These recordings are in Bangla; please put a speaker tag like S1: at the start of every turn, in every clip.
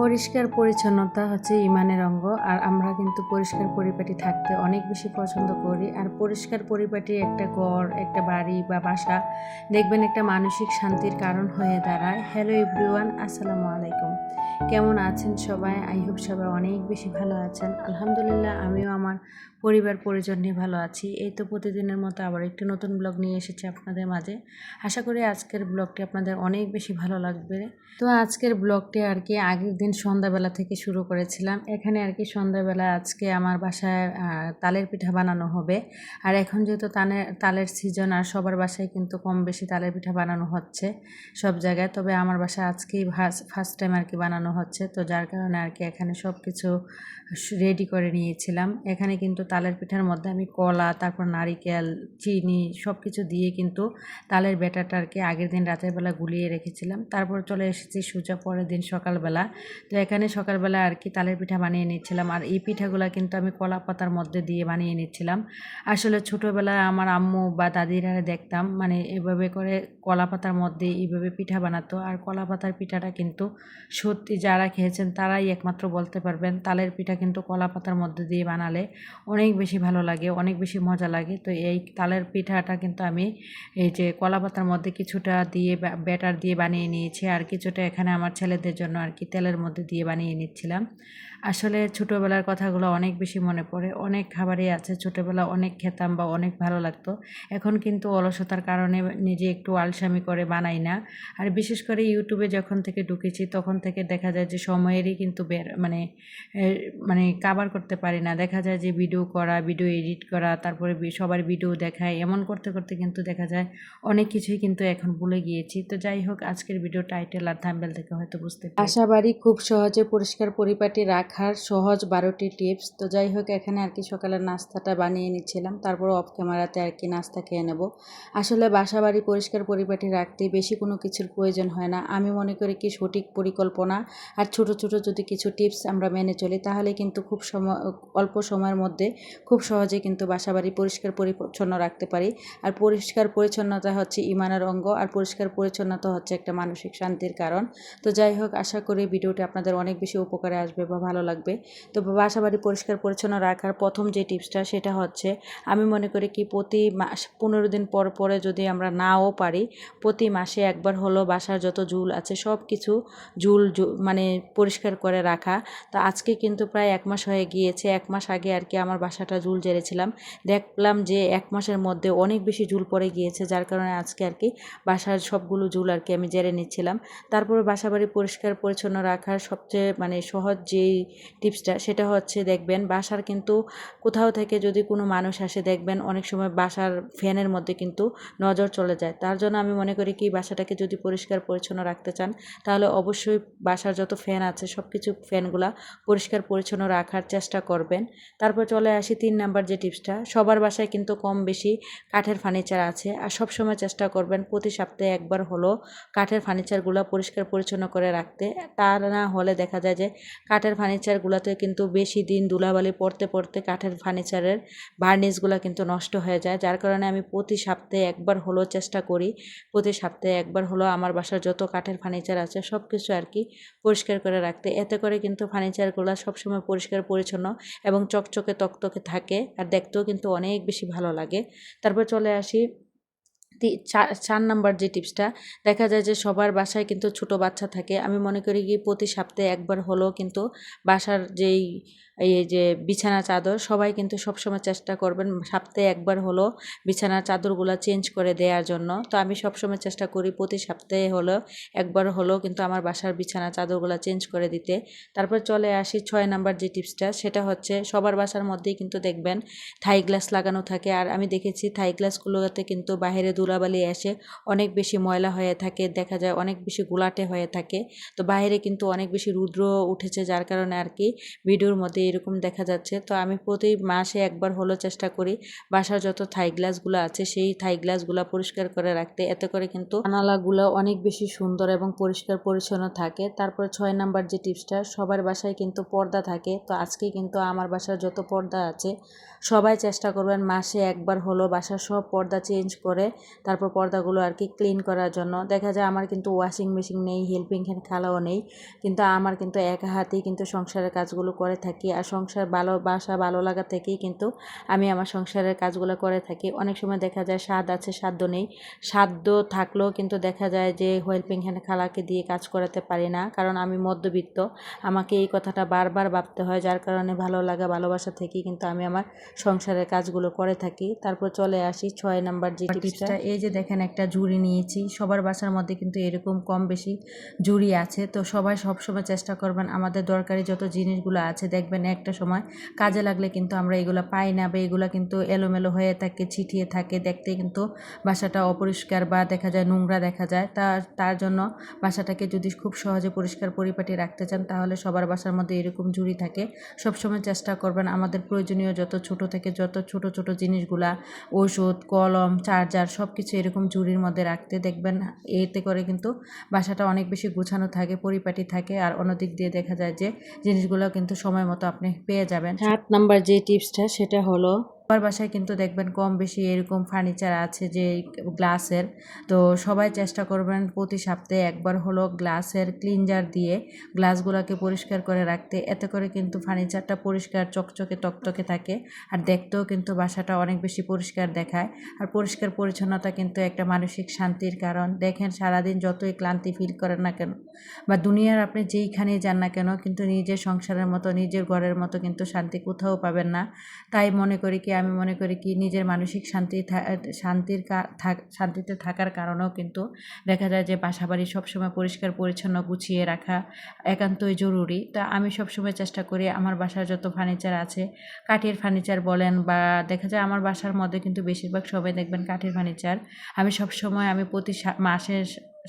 S1: পরিষ্কার পরিচ্ছন্নতা হচ্ছে ইমানের অঙ্গ। আর আমরা কিন্তু পরিষ্কার পরিপাটি থাকতে অনেক বেশি পছন্দ করি। আর পরিষ্কার পরিপাটি একটা ঘর, একটা বাড়ি বা বাসা দেখবেন একটা মানসিক শান্তির কারণ হয়ে দাঁড়ায়। হ্যালো এভরিওয়ান, আসসালামু আলাইকুম। কেমন আছেন সবাই? আই হোপ সবাই অনেক বেশি ভালো আছেন। আলহামদুলিল্লাহ, আমিও আমার পরিবার পরিজন নিয়ে ভালো আছি। এই তো প্রতিদিনের মতো আবার একটি নতুন ব্লগ নিয়ে এসেছি আপনাদের মাঝে। আশা করি আজকের ব্লগটি আপনাদের অনেক বেশি ভালো লাগবে। তো আজকের ব্লগটি আর কি আগের দিন সন্ধ্যাবেলা থেকে শুরু করেছিলাম। এখানে আর কি সন্ধ্যাবেলা আজকে আমার বাসায় তালের পিঠা বানানো হবে। আর এখন যেহেতু তালের সিজন, আর সবার বাসায় কিন্তু কম বেশি তালের পিঠা বানানো হচ্ছে সব জায়গায়। তবে আমার বাসায় আজকেই ফার্স্ট টাইম আর কি বানানো হচ্ছে। তো যার কারণে আর কি এখানে সব কিছু রেডি করে নিয়েছিলাম। এখানে কিন্তু তালের পিঠার মধ্যে আমি কলা, তারপর নারিকেল, চিনি সব কিছু দিয়ে কিন্তু তালের ব্যাটারটা আর কি আগের দিন রাতের বেলা গুলিয়ে রেখেছিলাম। তারপর চলে এসেছি সোজা পরের দিন সকালবেলা। তো এখানে সকালবেলা আর কি তালের পিঠা বানিয়ে নিচ্ছিলাম। আর এই পিঠাগুলো কিন্তু আমি কলা পাতার মধ্যে দিয়ে বানিয়ে নিচ্ছিলাম। আসলে ছোটোবেলায় আমার আম্মু বা দাদিরা দেখতাম মানে এভাবে করে কলা পাতার মধ্যে এইভাবে পিঠা বানাতো। আর কলা পাতার পিঠাটা কিন্তু সত্যি যারা খেয়েছেন তারাই একমাত্র বলতে পারবেন, তালের পিঠা কিন্তু কলা পাতার মধ্যে দিয়ে বানালে অনেক বেশি ভালো লাগে, অনেক বেশি মজা লাগে। তো এই তালের পিঠাটা কিন্তু আমি এই যে কলা পাতার মধ্যে কিছুটা দিয়ে ব্যাটার দিয়ে বানিয়ে নিয়েছি, আর কিছুটা এখানে আমার ছেলেদের জন্য আর কি তেলের মধ্যে দিয়ে বানিয়ে নিচ্ছিলাম। আসলে ছোটোবেলার কথাগুলো অনেক বেশি মনে পড়ে। অনেক খাবারই আছে ছোটোবেলা অনেক খেতাম বা অনেক ভালো লাগতো। এখন কিন্তু অলসতার কারণে নিজে একটু আলসামি করে বানাই না। আর বিশেষ করে ইউটিউবে যখন থেকে ঢুকেছি তখন থেকে দেখা যায় যে সময়েরই কিন্তু মানে কাভার করতে পারি না। দেখা যায় যে ভিডিও করা, ভিডিও এডিট করা, তারপরে সবার ভিডিও দেখায়, এমন করতে করতে কিন্তু দেখা যায় অনেক কিছুই কিন্তু এখন ভুলে গিয়েছি। তো যাই হোক, আজকের ভিডিও টাইটেল আর থাম্বনেল থেকে হয়তো বুঝতে পারি বাসা বাড়ি খুব সহজে পরিষ্কার পরিপাটি রাখার সহজ 12টি টিপস। তো যাই হোক, এখানে আর কি সকালের নাস্তাটা বানিয়ে নিচ্ছিলাম, তারপর অফ ক্যামেরাতে আর কি নাস্তা খেয়ে নেব। আসলে বাসা বাড়ি পরিষ্কার পরিপাটি রাখতে বেশি কোনো কিছুর প্রয়োজন হয় না। আমি মনে করি কি সঠিক পরিকল্পনা আর ছোট ছোট যদি কিছু টিপস আমরা মেনে চলি তাহলে কিন্তু খুব অল্প সময়ের মধ্যে খুব সহজে কিন্তু বাসা বাড়ি পরিষ্কার পরিচ্ছন্ন রাখতে পারি। আর পরিষ্কার পরিচ্ছন্নতা হচ্ছে ইমানের অঙ্গ, আর পরিষ্কার পরিচ্ছন্নতা হচ্ছে একটা মানসিক শান্তির কারণ। তো যাই হোক, আশা করি ভিডিওটি আপনাদের অনেক বেশি উপকারে আসবে বা ভালো লাগবে। তো বাসা বাড়ি পরিষ্কার পরিচ্ছন্ন রাখার প্রথম যে টিপসটা সেটা হচ্ছে, আমি মনে করি কি প্রতি মাস 15 দিন পর পরে যদি আমরা নাও পারি, প্রতি মাসে একবার হলো বাসার যত ঝুল আছে সব কিছু ঝুল মানে পরিষ্কার করে রাখা। তো আজকে কিন্তু প্রায় 1 মাস হয়ে গিয়েছে। 1 মাস আগে আর কি আমার বাসাটা ঝুল ঝেড়েছিলাম। দেখলাম যে 1 মাসের মধ্যে অনেক বেশি ঝুল পড়ে গিয়েছে, যার কারণে আজকে আর কি বাসার সবগুলো ঝুল আর কি আমি ঝেড়ে নিচ্ছিলাম। তারপরে বাসা বাড়ি পরিষ্কার পরিচ্ছন্ন রাখার সবচেয়ে মানে সহজ যেই টিপসটা সেটা হচ্ছে, দেখবেন বাসার কিন্তু কোথাও থেকে যদি কোনো মানুষ আসে দেখবেন অনেক সময় বাসার ফ্যানের মধ্যে কিন্তু নজর চলে যায়। তার জন্য আমি মনে করি কি বাসাটাকে যদি পরিষ্কার পরিচ্ছন্ন রাখতে চান তাহলে অবশ্যই বাসার যত ফ্যান আছে সব কিছু ফ্যানগুলা পরিষ্কার পরিচ্ছন্ন রাখার চেষ্টা করবেন। তারপর চলে আসি 3 নাম্বার যে টিপসটা। সবার বাসায় কিন্তু কম বেশি কাঠের ফার্নিচার আছে, আর সবসময় চেষ্টা করবেন প্রতি সপ্তাহে একবার হলো কাঠের ফার্নিচারগুলো পরিষ্কার পরিচ্ছন্ন করে রাখতে। তা না হলে দেখা যায় যে কাঠের ফার্নিচারগুলোতে কিন্তু বেশি দিন ধুলাবালি পড়তে পড়তে কাঠের ফার্নিচারের ভার্নিশগুলো কিন্তু নষ্ট হয়ে যায়। যার কারণে আমি প্রতি সপ্তাহে একবার হলো চেষ্টা করি, প্রতি সপ্তাহে একবার হলো আমার বাসার যত কাঠের ফার্নিচার আছে সব কিছু আর কি পরিষ্কার করে রাখতে। এতে করে কিন্তু ফার্নিচারগুলো সবসময় পরিষ্কার পরিচ্ছন্ন এবং চকচকে তকতকে থাকে, আর দেখতেও কিন্তু অনেক বেশি ভালো লাগে। তারপর চলে আসি 4 নাম্বার যে টিপসটা। দেখা যায় যে সবার বাসায় কিন্তু ছোট বাচ্চা থাকে। আমি মনে করি কি প্রতি সপ্তাহে একবার হলেও কিন্তু বাসার যেই এই যে বিছানা চাদর সবাই কিন্তু সবসময় চেষ্টা করবেন সপ্তাহে একবার হলো বিছানার চাদরগুলো চেঞ্জ করে দেওয়ার জন্য। তো আমি সবসময় চেষ্টা করি প্রতি সপ্তাহে হলো একবার হলেও কিন্তু আমার বাসার বিছানা চাদরগুলো চেঞ্জ করে দিতে। তারপর চলে আসি 6 নাম্বার যে টিপসটা, সেটা হচ্ছে সবার বাসার মধ্যেই কিন্তু দেখবেন থাই গ্লাস লাগানো থাকে। আর আমি দেখেছি থাই গ্লাসগুলোতে কিন্তু বাইরে ধুলাবালি এসে অনেক বেশি ময়লা হয়ে থাকে, দেখা যায় অনেক বেশি ঘোলাটে হয়ে থাকে। তো বাইরে কিন্তু অনেক বেশি রৌদ্র উঠেছে, যার কারণে আর কি ভিডিওর মধ্যে এরকম দেখা যাচ্ছে। তো আমি প্রতি মাসে একবার হলো চেষ্টা করি বাসার যত থাই গ্লাসগুলো আছে সেই থাই গ্লাসগুলো পরিষ্কার করে রাখতে, এতে করে কিন্তু জানালাগুলো অনেক বেশি সুন্দর এবং পরিষ্কার পরিচ্ছন্ন থাকে। তারপরে 6 নাম্বার যে টিপসটা, সবার বাসায় কিন্তু পর্দা থাকে। তো আজকে কিন্তু আমার বাসার যত পর্দা আছে সবাই চেষ্টা করবেন মাসে একবার হলো বাসার সব পর্দা চেঞ্জ করে তারপর পর্দাগুলো আর কি ক্লিন করার জন্য। দেখা যায় আমার কিন্তু ওয়াশিং মেশিন নেই, হেল্পিং হ্যান্ড খালাও নেই, কিন্তু আমার কিন্তু একা হাতেই কিন্তু সংসারের কাজগুলো করে থাকি। আর সংসার বাসা ভালো লাগা থেকেই কিন্তু আমি আমার সংসারের কাজগুলো করে থাকি। অনেক সময় দেখা যায় স্বাদ আছে সাধ্য নেই, সাধ্য থাকলেও কিন্তু দেখা যায় যে হেল্পিং হ্যান্ড খালাকে দিয়ে কাজ করাতে পারি না, কারণ আমি মধ্যবিত্ত। আমাকে এই কথাটা বারবার ভাবতে হয়, যার কারণে ভালো লাগা ভালোবাসা থেকেই কিন্তু আমি আমার সংসারের কাজগুলো করে থাকি। তারপর চলে আসি 6 নাম্বার যে টিপসটা। এই যে দেখেন একটা ঝুড়ি নিয়েছি, সবার বাসার মধ্যে কিন্তু এরকম কম বেশি ঝুড়ি আছে। তো সবাই সবসময় চেষ্টা করবেন আমাদের দরকারি যত জিনিসগুলো আছে দেখবেন একটা সময় কাজে লাগলে কিন্তু আমরা এগুলো পাই না, বা এগুলো কিন্তু এলোমেলো হয়ে থাকে, ছিটিয়ে থাকে, দেখতে কিন্তু বাসাটা অপরিষ্কার বা দেখা যায় নোংরা দেখা যায়। তার জন্য বাসাটাকে যদি খুব সহজে পরিষ্কার পরিপাটি রাখতে চান তাহলে সবার বাসার মধ্যে এরকম ঝুড়ি থাকে। সবসময় চেষ্টা করবেন আমাদের প্রয়োজনীয় যত ছোট থেকে যত ছোট ছোট জিনিসগুলা, ওষুধ, কলম, চার্জার সব কিছু এরকম ঝুড়ির মধ্যে রাখতে। দেখবেন এতে করে কিন্তু বাসাটা অনেক বেশি গোছানো থাকে, পরিপাটি থাকে। আর অন্যদিক দিয়ে দেখা যায় যে জিনিসগুলো কিন্তু সময় মতো আপনি পেয়ে যাবেন। 7 নাম্বার যে টিপসটা সেটা হলো সবার বাসায় কিন্তু দেখবেন কম বেশি এরকম ফার্নিচার আছে যে গ্লাসের। তো সবাই চেষ্টা করবেন প্রতি সপ্তাহে একবার হলো গ্লাসের ক্লিনজার দিয়ে গ্লাসগুলোকে পরিষ্কার করে রাখতে, এতে করে কিন্তু ফার্নিচারটা পরিষ্কার চকচকে তকতকে থাকে আর দেখতেও কিন্তু বাসাটা অনেক বেশি পরিষ্কার দেখায়। আর পরিষ্কার পরিচ্ছন্নতা কিন্তু একটা মানসিক শান্তির কারণ। দেখেন সারাদিন যতই ক্লান্তি ফিল করেন না কেন বা দুনিয়ার আপনি যেইখানেই যান না কেন, কিন্তু নিজের সংসারের মতো নিজের ঘরের মতো কিন্তু শান্তি কোথাও পাবেন না। তাই আমি মনে করি কি নিজের মানসিক শান্তিতে থাকার কারণেও কিন্তু দেখা যায় যে বাসা বাড়ি সবসময় পরিষ্কার পরিচ্ছন্ন গুছিয়ে রাখা একান্তই জরুরি। তা আমি সবসময় চেষ্টা করি আমার বাসার যত ফার্নিচার আছে, কাঠের ফার্নিচার বলেন বা দেখা যায় আমার বাসার মধ্যে কিন্তু বেশিরভাগ সবাই দেখবেন কাঠের ফার্নিচার। আমি প্রতি মাসের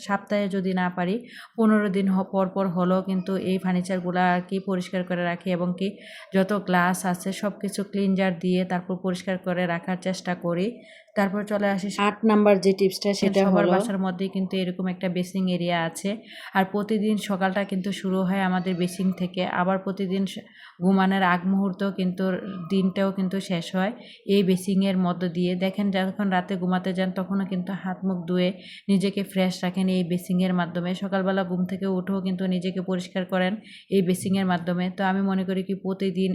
S1: সপ্তাহে যদি না পারি 15 দিন পর পর হলেও কিন্তু এই ফার্নিচারগুলো আর কি পরিষ্কার করে রাখি, এবং কি যত গ্লাস আছে সব কিছু ক্লিনজার দিয়ে তারপর পরিষ্কার করে রাখার চেষ্টা করি। তারপর চলে আসি 8 নাম্বার যে টিপসটা, সেটা সবার বাসার মধ্যেই কিন্তু এরকম একটা বেসিং এরিয়া আছে। আর প্রতিদিন সকালটা কিন্তু শুরু হয় আমাদের বেসিং থেকে, আবার প্রতিদিন ঘুমানোর আগ মুহূর্ত কিন্তু দিনটাও কিন্তু শেষ হয় এই বেসিংয়ের মধ্য দিয়ে। দেখেন যখন রাতে ঘুমাতে যান তখনও কিন্তু হাত মুখ ধুয়ে নিজেকে ফ্রেশ রাখেন এই বেসিংয়ের মাধ্যমে। সকালবেলা ঘুম থেকে উঠেও কিন্তু নিজেকে পরিষ্কার করেন এই বেসিংয়ের মাধ্যমে। তো আমি মনে করি কি প্রতিদিন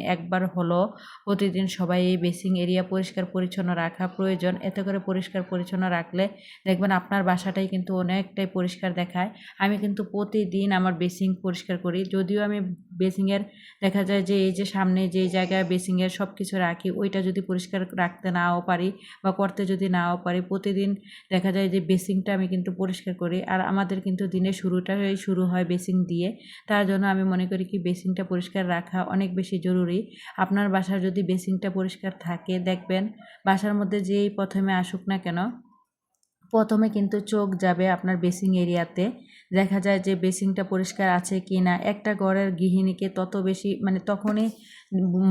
S1: সবাই এই বেসিং এরিয়া পরিষ্কার পরিচ্ছন্ন রাখা প্রয়োজন। এতে করে পরিষ্কার পরিচ্ছন্ন রাখলে দেখবেন আপনার বাসাটাই কিন্তু অনেকটাই পরিষ্কার দেখায়। আমি কিন্তু প্রতিদিন আমার বেসিং পরিষ্কার করি, যদিও আমি বেসিংয়ের দেখা যায় যে এই যে সামনে যেই জায়গায় বেসিংয়ের সব কিছু রাখি ওইটা যদি পরিষ্কার রাখতে নাও পারি বা করতে যদি নাও পারি, প্রতিদিন দেখা যায় যে বেসিংটা আমি কিন্তু পরিষ্কার করি। আর আমাদের কিন্তু দিনের শুরু হয় বেসিং দিয়ে। তার জন্য আমি মনে করি কি বেসিংটা পরিষ্কার রাখা অনেক বেশি জরুরি। আপনার বাসার যদি বেসিংটা পরিষ্কার থাকে দেখবেন বাসার মধ্যে যেই প্রথমে আসুক না কেন প্রথমে কিন্তু চোখ যাবে আপনার বেসিং এরিয়াতে। দেখা যায় যে বেসিংটা পরিষ্কার আছে কি না, একটা ঘরের গৃহিণীকে তত বেশি তখনই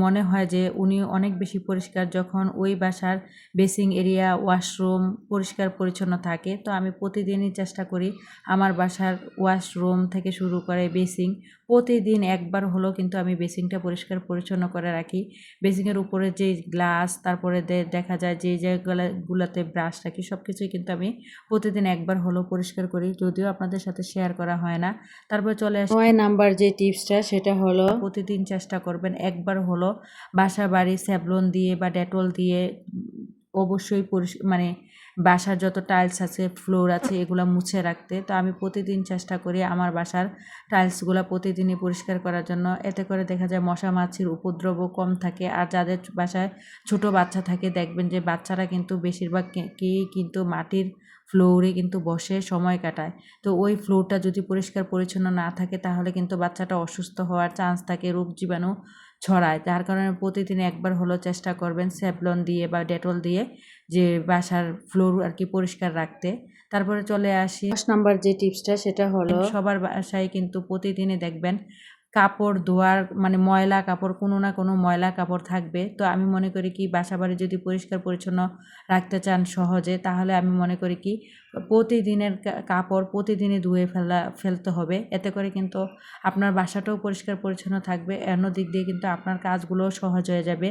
S1: মনে হয় যে উনি অনেক বেশি পরিষ্কার যখন ওই বাসার বেসিং এরিয়া ওয়াশরুম পরিষ্কার পরিচ্ছন্ন থাকে। তো আমি প্রতিদিনই চেষ্টা করি আমার বাসার ওয়াশরুম থেকে শুরু করে বেসিং প্রতিদিন একবার হলেও কিন্তু আমি বেসিংটা পরিষ্কার পরিচ্ছন্ন করে রাখি। বেসিংয়ের উপরে যে গ্লাস, তারপরে দেখা যায় যে জায়গাগুলোতে ব্রাশ রাখি সব কিছুই কিন্তু আমি প্রতিদিন একবার হলেও পরিষ্কার করি, যদিও আপনাদের সাথে শেয়ার করা হয় না। তারপর চলে আসি 9 নাম্বার যে টিপসটা, সেটা হলো প্রতিদিন চেষ্টা করবেন একবার হলো বাসা বাড়ি স্যাভলন দিয়ে বা ডেটল দিয়ে অবশ্যই বাসার যত টাইলস আছে ফ্লোর আছে এগুলো মুছে রাখতে। তো আমি প্রতিদিন চেষ্টা করি আমার বাসার টাইলসগুলো প্রতিদিনই পরিষ্কার করার জন্য। এতে করে দেখা যায় মশা মাছির উপদ্রবও কম থাকে। আর যাদের বাসায় ছোট বাচ্চা থাকে দেখবেন যে বাচ্চারা কিন্তু বেশিরভাগ কিন্তু মাটির ফ্লোরে কিন্তু বসে সময় কাটায়। তো ওই ফ্লোরটা যদি পরিষ্কার পরিচ্ছন্ন না থাকে তাহলে কিন্তু বাচ্চাটা অসুস্থ হওয়ার চান্স থাকে, রোগ জীবাণু ছড়ায়। যার কারণে প্রতিদিন একবার হলেও চেষ্টা করবেন স্যাভলন দিয়ে বা ডেটল দিয়ে যে বাসার ফ্লোর আর কি পরিষ্কার রাখতে। তারপরে চলে আসি 10 নাম্বার যে টিপসটা, সেটা হলো সবার বাসায় কিন্তু প্রতিদিনই দেখবেন কাপড় ধোয়ার মানে ময়লা কাপড় কোনো না কোনো ময়লা কাপড় থাকবে। তো আমি মনে করি কি বাসাবাড়ি যদি পরিষ্কার পরিচ্ছন্ন রাখতে চান সহজে, তাহলে আমি মনে করি কি প্রতিদিনের কাপড় প্রতিদিনই ধুয়ে ফেলতে হবে। এতে করে কিন্তু আপনার বাসাটাও পরিষ্কার পরিচ্ছন্ন থাকবে, অন্যদিক দিয়ে কিন্তু আপনার কাজগুলোও সহজ হয়ে যাবে।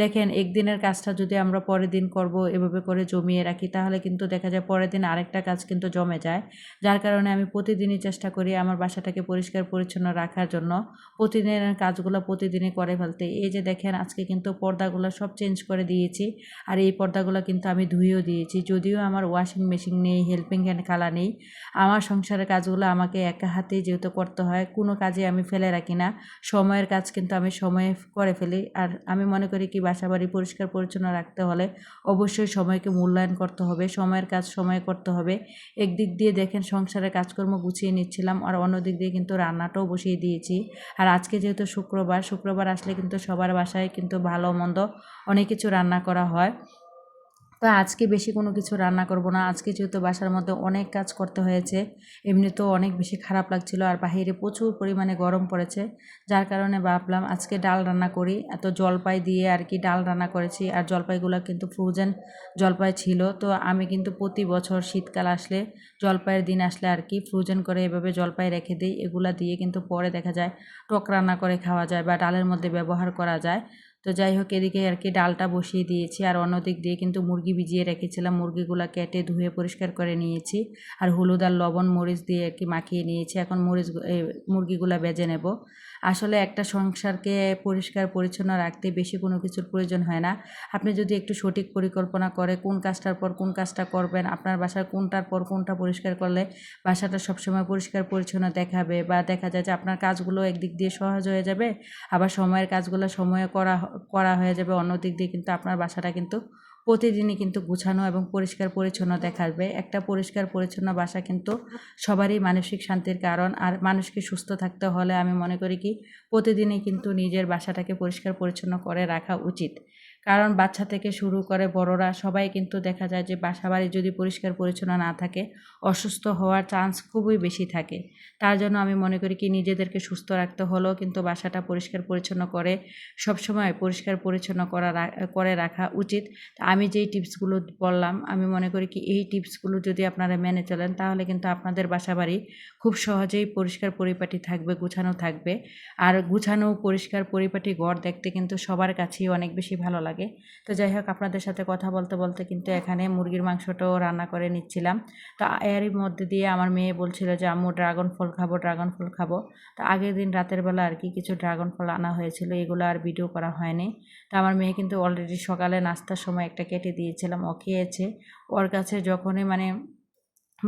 S1: দেখেন একদিনের কাজটা যদি আমরা পরের দিন করব এভাবে করে জমিয়ে রাখি, তাহলে কিন্তু দেখা যায় পরের দিন আরেকটা কাজ কিন্তু জমে যায়। যার কারণে আমি প্রতিদিনই চেষ্টা করি আমার বাসাটাকে পরিষ্কার পরিচ্ছন্ন রাখার জন্য। প্রতিদিনের কাজগুলো প্রতিদিনই করে ফেলতে। এই যে দেখেন আজকে কিন্তু পর্দাগুলো সব চেঞ্জ করে দিয়েছি, আর এই পর্দাগুলো কিন্তু আমি ধুয়েও দিয়েছি। যদিও আমার ওয়াশিং মেশিন নেই, হেল্পিং হ্যান্ড খালা নেই, আমার সংসারের কাজগুলো আমাকে একা হাতেই যেহেতু করতে হয়, কোনো কাজে আমি ফেলে রাখি না। সময়ের কাজ কিন্তু আমি সময়ে করে ফেলি। আর আমি মনে করি কি বাসাবাড়ি পরিষ্কার পরিচ্ছন্ন রাখতে হলে অবশ্যই সময়কে মূল্যায়ন করতে হবে, সময়ের কাজ সময়ে করতে হবে। একদিক দিয়ে দেখেন সংসারের কাজকর্ম গুছিয়ে নিচ্ছিলাম, আর অন্যদিক দিয়ে কিন্তু রান্নাটাও বসিয়ে দিয়েছি। আর আজকে যেহেতু শুক্রবার আসলে কিন্তু সবার বাসায় কিন্তু ভালো মন্দ অনেক কিছু রান্না করা হয়। তো আজকে বেশি কোনো কিছু রান্না করব না। আজকে যেহেতু বাসার মধ্যে অনেক কাজ করতে হয়েছে, এমনিতেও অনেক বেশি খারাপ লাগছিল, আর বাহিরে প্রচুর পরিমাণে গরম পড়েছে। যার কারণে ভাবলাম আজকে ডাল রান্না করি। এত জলপাই দিয়ে আর কি ডাল রান্না করেছি, আর জলপাইগুলো কিন্তু ফ্রোজেন জলপাই ছিল। তো আমি কিন্তু প্রতি বছর শীতকাল আসলে জলপাইয়ের দিন আসলে আর কি ফ্রোজেন করে এভাবে জলপাই রেখে দিই। এগুলা দিয়ে কিন্তু পরে দেখা যায় টক রান্না করে খাওয়া যায় বা ডালের মধ্যে ব্যবহার করা যায়। তো যাই হোক এদিকে আর কি ডালটা বসিয়ে দিয়েছি, আর অন্যদিক দিয়ে কিন্তু মুরগি ভিজিয়ে রেখেছিলাম, মুরগিগুলো কেটে ধুয়ে পরিষ্কার করে নিয়েছি, আর হলুদ আর লবণ মরিচ দিয়ে আর কি মাখিয়ে নিয়েছি। এখন মুরগিগুলো ভেজে নেব। আসলে একটা সংসারকে পরিষ্কার পরিচ্ছন্ন রাখতে বেশি কোনো কিছুর প্রয়োজন হয় না। আপনি যদি একটু সঠিক পরিকল্পনা করে কোন কাজটার পর কোন কাজটা করবেন, আপনার বাসার কোনটার পর কোনটা পরিষ্কার করলে বাসাটা সবসময় পরিষ্কার পরিচ্ছন্ন দেখাবে, বা দেখা যায় যে আপনার কাজগুলো একদিক দিয়ে সহজ হয়ে যাবে, আবার সময়ের কাজগুলো সময়ে করা হয়ে যাবে। অন্য দিক দিয়ে কিন্তু আপনার বাসাটা কিন্তু প্রতিদিনই কিন্তু গুছানো এবং পরিষ্কার পরিচ্ছন্ন দেখাবে। একটা পরিষ্কার পরিচ্ছন্ন বাসা কিন্তু সবারই মানসিক শান্তির কারণ। আর মানুষকে সুস্থ থাকতে হলে আমি মনে করি কি প্রতিদিনই কিন্তু নিজের বাসাটাকে পরিষ্কার পরিচ্ছন্ন করে রাখা উচিত। কারণ বাচ্চা থেকে শুরু করে বড়রা সবাই কিন্তু দেখা যায় যে বাসাবাড়ি যদি পরিষ্কার পরিচ্ছন্ন না থাকে অসুস্থ হওয়ার চান্স খুবই বেশি থাকে। তার জন্য আমি মনে করি কি নিজেদেরকে সুস্থ রাখতে হলেও কিন্তু বাসাটা পরিষ্কার পরিচ্ছন্ন করে সবসময় পরিষ্কার পরিচ্ছন্ন করে রাখা উচিত। আমি যেই টিপসগুলো বললাম আমি মনে করি কি এই টিপসগুলো যদি আপনারা মেনে চলেন, তাহলে কিন্তু আপনাদের বাসাবাড়ি খুব সহজেই পরিষ্কার পরিপাটি থাকবে, গুছানো থাকবে। আর গুছানো পরিষ্কার পরিপাটি ঘর দেখতে কিন্তু সবার কাছেই অনেক বেশি ভালো লাগে। তো যাই হোক আপনাদের সাথে কথা বলতে বলতে কিন্তু এখানে মুরগির মাংসটাও রান্না করে নিচ্ছিলাম। তো এরই মধ্যে দিয়ে আমার মেয়ে বলছিল যে আম্মু ড্রাগন ফল খাবো, ড্রাগন ফল খাবো। তো আগের দিন রাতের বেলা আর কি কিছু ড্রাগন ফল আনা হয়েছিল, এগুলো আর ভিডিও করা হয়নি। তো আমার মেয়ে কিন্তু অলরেডি সকালে নাস্তার সময় একটা কেটে দিয়েছিলাম, ও খেয়েছে। ওর কাছে যখনই মানে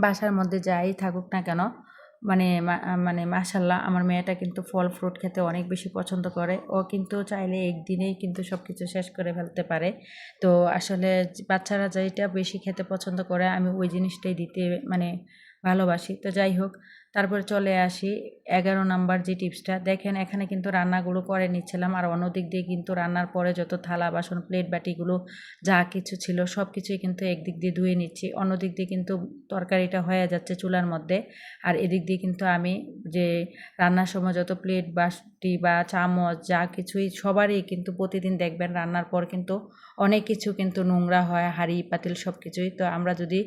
S1: বাসার মধ্যে যাই থাকুক না কেন, মানে মাশাল্লাহ আমার মেয়েটা কিন্তু ফল ফ্রুট খেতে অনেক বেশি পছন্দ করে। ও কিন্তু চাইলে একদিনেই কিন্তু সব কিছু শেষ করে ফেলতে পারে। তো আসলে বাচ্চারা যেটা বেশি খেতে পছন্দ করে আমি ওই জিনিসটাই দিতে মানে ভালোবাসি। তো যাই হোক তারপরে চলে আসি 11 নাম্বার যে টিপসটা। দেখেন এখানে কিন্তু রান্নাগুলো করে নিচ্ছিলাম, আর অন্যদিক দিয়ে কিন্তু রান্নার পরে যত থালা বাসন প্লেট বাটিগুলো যা কিছু ছিল সব কিছুই কিন্তু একদিক দিয়ে ধুয়ে নিচ্ছি, অন্যদিক দিয়ে কিন্তু তরকারিটা হয়ে যাচ্ছে চুলার মধ্যে। আর এদিক দিয়ে কিন্তু আমি যে রান্নার সময় যত প্লেট বাটি বা চামচ যা কিছুই সবারই কিন্তু প্রতিদিন দেখবেন রান্নার পর কিন্তু অনেক কিছু কিন্তু নোংরা হয়, হাঁড়ি পাতিল সব কিছুই। তো আমরা যদি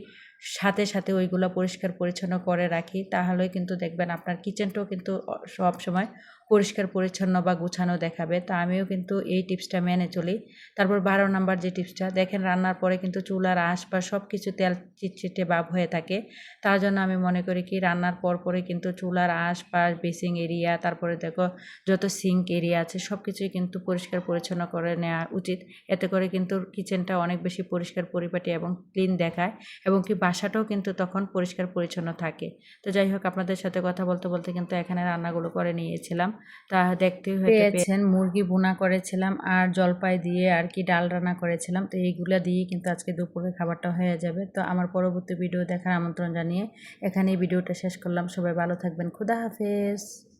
S1: সাথে সাথে ওইগুলো পরিষ্কার পরিচ্ছন্ন করে রাখি, তাহলে কিন্তু দেখবেন আপনার কিচেনটাও কিন্তু সব সময় পরিষ্কার পরিচ্ছন্ন বা গুছানো দেখাবে। তো আমিও কিন্তু এই টিপসটা মেনে চলি। তারপর 12 নাম্বার যে টিপসটা, দেখেন রান্নার পরে কিন্তু চুলার আশপাশ সব কিছু তেল চিটচিটে ভাব হয়ে থাকে। তার জন্য আমি মনে করি কি রান্নার পরে কিন্তু চুলার আশপাশ বেসিং এরিয়া, তারপরে দেখো যত সিঙ্ক এরিয়া আছে সব কিছুই কিন্তু পরিষ্কার পরিচ্ছন্ন করে নেওয়া উচিত। এতে করে কিন্তু কিচেনটা অনেক বেশি পরিষ্কার পরিপাটি এবং ক্লিন দেখায়, এবং কি বাসাটাও কিন্তু তখন পরিষ্কার পরিচ্ছন্ন থাকে। তো যাই হোক আপনাদের সাথে কথা বলতে বলতে কিন্তু এখানে রান্নাগুলো করে নিয়েছিলাম। তা দেখতেই হয়তো পেয়েছেন মুরগি ভুনা করেছিলাম, আর জলপাই দিয়ে আর কি ডাল রান্না করেছিলাম। তো এইগুলা দিয়ে কিন্তু আজকে দুপুরের খাবারটা হয়ে যাবে। তো আমার পরবর্তী ভিডিও দেখার আমন্ত্রণ জানিয়ে এখানেই ভিডিওটা শেষ করলাম। সবাই ভালো থাকবেন, খুদা হাফেজ।